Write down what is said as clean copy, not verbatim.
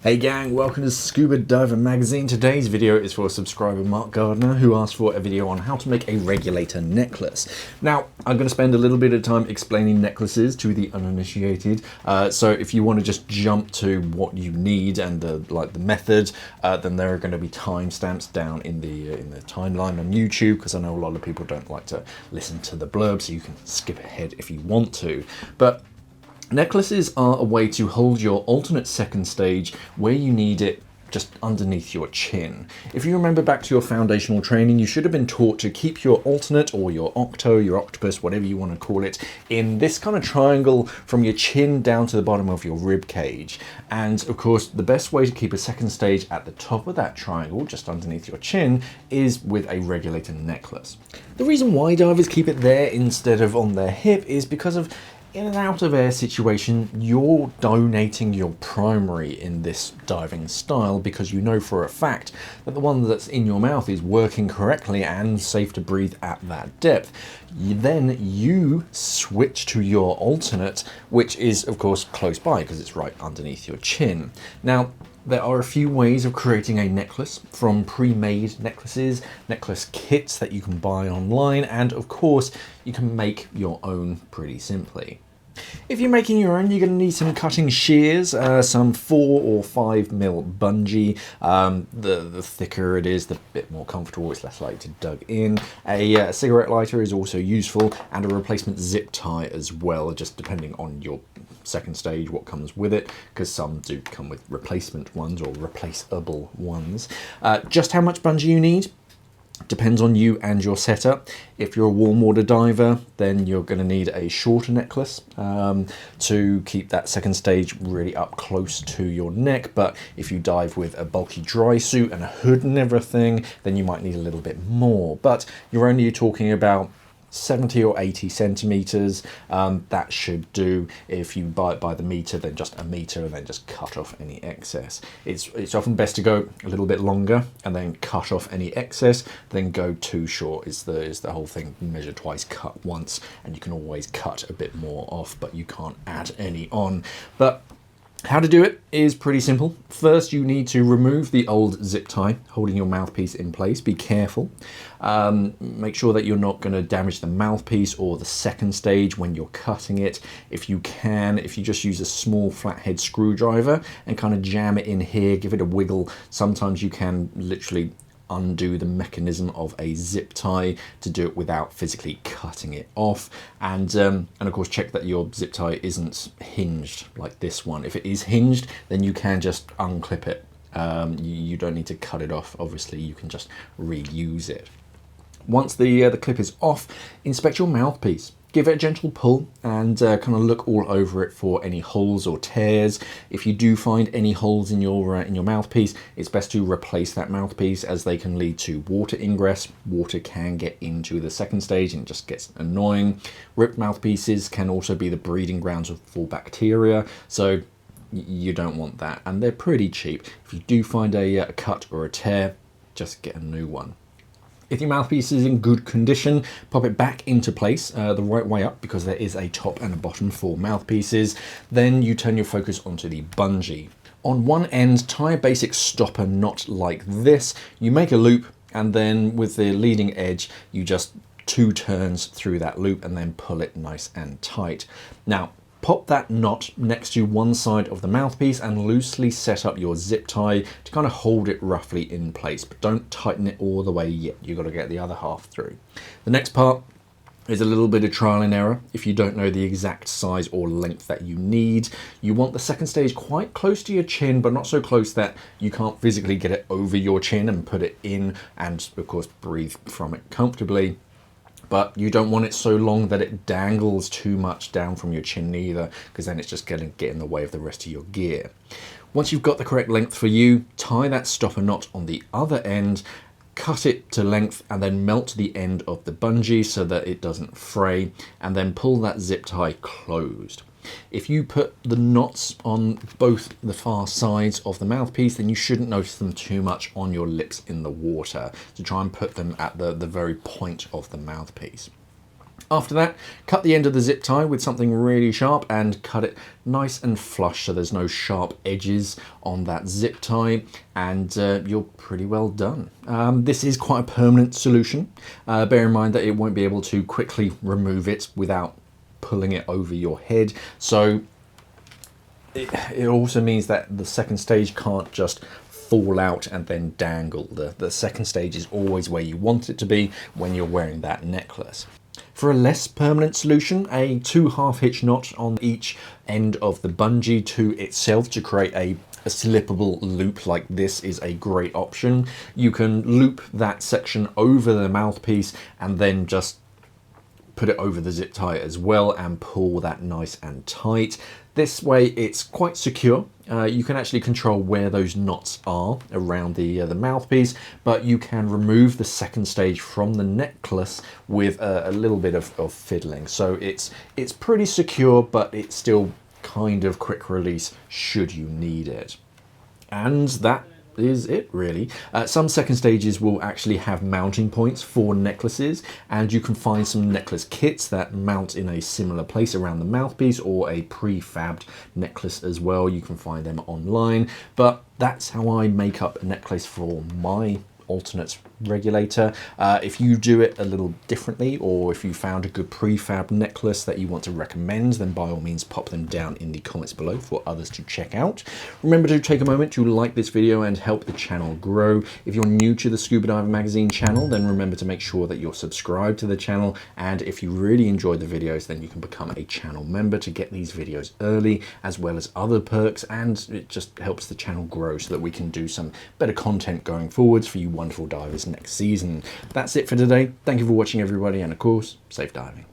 Hey gang, welcome to Scuba Diver Magazine. Today's video is for subscriber Mark Gardner, who asked for a video on how to make a regulator necklace. Now, I'm going to spend a little bit of time explaining necklaces to the uninitiated. So if you want to just jump to what you need and the method, then there are going to be timestamps down in the timeline on YouTube, because I know a lot of people don't like to listen to the blurb, so you can skip ahead if you want to. But necklaces are a way to hold your alternate second stage where you need it, just underneath your chin. If you remember back to your foundational training, you should have been taught to keep your alternate or your octo, your octopus, whatever you want to call it, in this kind of triangle from your chin down to the bottom of your rib cage. And of course, the best way to keep a second stage at the top of that triangle, just underneath your chin, is with a regulator necklace. The reason why divers keep it there instead of on their hip is because of, in an out of air situation, you're donating your primary in this diving style, because you know for a fact that the one that's in your mouth is working correctly and safe to breathe at that depth. Then you switch to your alternate, which is of course close by because it's right underneath your chin. Now, there are a few ways of creating a necklace, from pre-made necklaces, necklace kits that you can buy online, and of course you can make your own pretty simply. If you're making your own, you're going to need some cutting shears, some 4 or 5 mil bungee. The thicker it is, the bit more comfortable, it's less likely to dug in. A cigarette lighter is also useful, and a replacement zip tie as well, just depending on your second stage, what comes with it, because some do come with replacement ones or replaceable ones. Just how much bungee you need depends on you and your setup. If you're a warm water diver, then you're going to need a shorter necklace to keep that second stage really up close to your neck. But if you dive with a bulky dry suit and a hood and everything, then you might need a little bit more. But you're only talking about 70 or 80 centimeters. That should do. If you buy it by the meter, then just a meter, and then just cut off any excess. It's often best to go a little bit longer and then cut off any excess, then go too short. Is the whole thing. Measure twice, cut once, and you can always cut a bit more off, but you can't add any on. But how to do it is pretty simple. First, you need to remove the old zip tie holding your mouthpiece in place. Be careful. Make sure that you're not going to damage the mouthpiece or the second stage when you're cutting it. If you just use a small flathead screwdriver and kind of jam it in here, give it a wiggle, sometimes you can literally undo the mechanism of a zip tie to do it without physically cutting it off. And of course, check that your zip tie isn't hinged like this one. If it is hinged, then you can just unclip it. You don't need to cut it off. Obviously, you can just reuse it. Once the clip is off, inspect your mouthpiece. Give it a gentle pull and kind of look all over it for any holes or tears. If you do find any holes in your mouthpiece, it's best to replace that mouthpiece, as they can lead to water ingress. Water can get into the second stage and it just gets annoying. Ripped mouthpieces can also be the breeding grounds for bacteria, so you don't want that, and they're pretty cheap. If you do find a cut or a tear, just get a new one. If your mouthpiece is in good condition, pop it back into place the right way up, because there is a top and a bottom for mouthpieces. Then you turn your focus onto the bungee. On one end, tie a basic stopper knot like this. You make a loop, and then with the leading edge, you just 2 turns through that loop and then pull it nice and tight. Now, pop that knot next to one side of the mouthpiece and loosely set up your zip tie to kind of hold it roughly in place, but don't tighten it all the way yet. You've got to get the other half through. The next part is a little bit of trial and error. If you don't know the exact size or length that you need, you want the second stage quite close to your chin, but not so close that you can't physically get it over your chin and put it in and of course breathe from it comfortably. But you don't want it so long that it dangles too much down from your chin either, because then it's just going to get in the way of the rest of your gear. Once you've got the correct length for you, tie that stopper knot on the other end, cut it to length, and then melt the end of the bungee so that it doesn't fray, and then pull that zip tie closed. If you put the knots on both the far sides of the mouthpiece, then you shouldn't notice them too much on your lips in the water. So try and put them at the very point of the mouthpiece. After that, cut the end of the zip tie with something really sharp and cut it nice and flush so there's no sharp edges on that zip tie, and you're pretty well done. This is quite a permanent solution. Bear in mind that it won't be able to quickly remove it without pulling it over your head. So it also means that the second stage can't just fall out and then dangle. The second stage is always where you want it to be when you're wearing that necklace. For a less permanent solution, a 2 half hitch knot on each end of the bungee to itself to create a slippable loop like this is a great option. You can loop that section over the mouthpiece and then just put it over the zip tie as well and pull that nice and tight. This way it's quite secure. You can actually control where those knots are around the mouthpiece, but you can remove the second stage from the necklace with a little bit of fiddling. So it's pretty secure, but it's still kind of quick release should you need it. And that is it really. Some second stages will actually have mounting points for necklaces, and you can find some necklace kits that mount in a similar place around the mouthpiece, or a prefabbed necklace as well. You can find them online, but that's how I make up a necklace for my alternate regulator. If you do it a little differently, or if you found a good prefab necklace that you want to recommend, then by all means pop them down in the comments below for others to check out. Remember to take a moment to like this video and help the channel grow. If you're new to the Scuba Dive Magazine channel, then remember to make sure that you're subscribed to the channel, and if you really enjoyed the videos, then you can become a channel member to get these videos early, as well as other perks, and it just helps the channel grow so that we can do some better content going forwards for you wonderful divers next season. That's it for today. Thank you for watching, everybody, and of course, safe diving.